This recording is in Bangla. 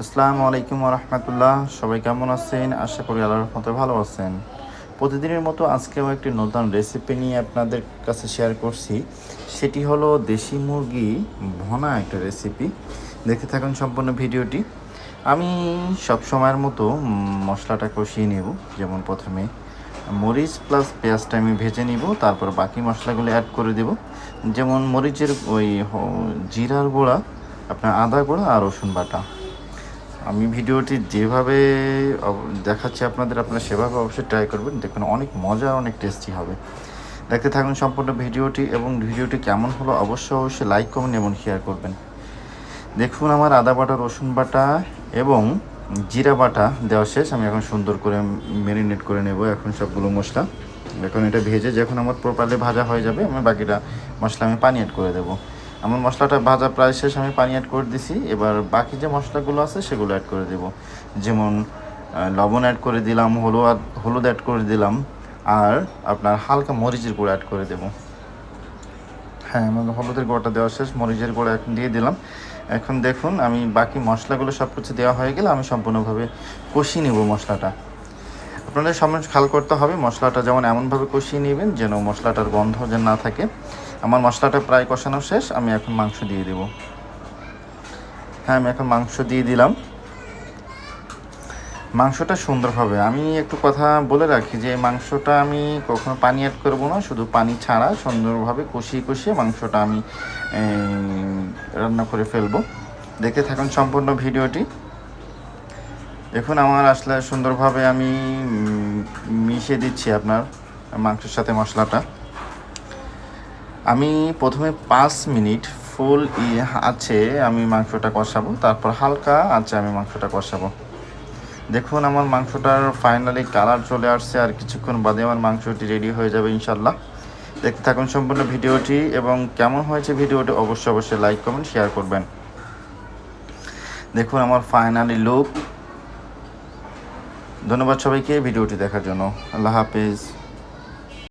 আসসালামু আলাইকুম রহমতুল্লাহ। সবাই কেমন আছেন? আশা করি আল্লাহর রহমতে ভালো আছেন। প্রতিদিনের মতো আজকেও একটি নতুন রেসিপি নিয়ে আপনাদের কাছে শেয়ার করছি। সেটি হলো দেশি মুরগি ভুনা একটা রেসিপি। দেখতে থাকুন সম্পূর্ণ ভিডিওটি। আমি সব সময়ের মতো মশলাটা কষিয়ে নেব। যেমন প্রথমে মরিচ প্লাস পেঁয়াজটা আমি ভেজে নিব, তারপর বাকি মশলাগুলো অ্যাড করে দেব। যেমন মরিচের জিরার গুঁড়া, আপনার আদা গুঁড়া আর রসুন বাটা। আমি ভিডিওটি যেভাবে দেখাচ্ছি আপনারা সেভাবে অবশ্যই ট্রাই করবেন। দেখুন অনেক মজা, অনেক টেস্টি হবে। দেখতে থাকুন সম্পূর্ণ ভিডিওটি, এবং ভিডিওটি কেমন হলো অবশ্যই লাইক কমেন্ট এবং শেয়ার করবেন। দেখুন আমার আদা বাটা, রসুন বাটা এবং জিরা বাটা দেওয়া শেষ। আমি এখন সুন্দর করে ম্যারিনেট করে নেব এখন সবগুলো মশলা। এখন এটা ভেজে যখন আমার প্রপারলি ভাজা হয়ে যাবে, আমি বাকিটা মশলা পানি অ্যাড করে দেবো। আমার মশলাটা ভাজা প্রায় শেষ, আমি পানি অ্যাড করে দিছি। এবার বাকি যে মশলাগুলো আছে সেগুলো অ্যাড করে দেব। যেমন লবণ অ্যাড করে দিলাম, হলুদ অ্যাড করে দিলাম, আর আপনার হালকা মরিচের গুঁড়ো অ্যাড করে দেব। হ্যাঁ, আমার হলুদের গুঁড়োটা দেওয়া শেষ, মরিচের গুঁড়ো এখন দিয়ে দিলাম। এখন দেখুন আমি বাকি মশলাগুলো সব কিছু দেওয়া হয়ে গেলে আমি সম্পূর্ণভাবে কষিয়ে নেব মশলাটা। আপনাদের সামনে খেয়াল করতে হবে মশলাটা যেমন এমনভাবে কষিয়ে নেবেন যেন মশলাটার গন্ধ যেন না থাকে। আমার মশলাটা প্রায় কষানো শেষ, আমি এখন মাংস দিয়ে দেব। হ্যাঁ, আমি এখন মাংস দিয়ে দিলাম। মাংসটা সুন্দরভাবে, আমি একটু কথা বলে রাখি যে মাংসটা আমি কখনো পানি অ্যাড করবো না, শুধু পানি ছাড়া সুন্দরভাবে কষিয়ে কষিয়ে মাংসটা আমি রান্না করে ফেলবো। দেখতে থাকুন সম্পূর্ণ ভিডিওটি। দেখুন আমার আসলে সুন্দরভাবে আমি মিশিয়ে দিচ্ছি আপনার মাংসের সাথে মশলাটা। আমি প্রথমে 5 মিনিট ফুল আছে আমি মাংসটা কষাবো, তারপর হালকা আছে আমি মাংসটা কষাবো। দেখুন আমার মাংসটার ফাইনালি কালার চলে আসছে, আর কিছুক্ষণ বাদে আমার মাংসটি রেডি হয়ে যাবে ইনশাল্লাহ। দেখতে থাকুন সম্পূর্ণ ভিডিওটি, এবং কেমন হয়েছে ভিডিওটি অবশ্যই লাইক কমেন্ট শেয়ার করবেন। দেখুন আমার ফাইনালি লুক। ধন্যবাদ সবাইকে ভিডিওটি দেখার জন্য। আল্লাহ হাফেজ।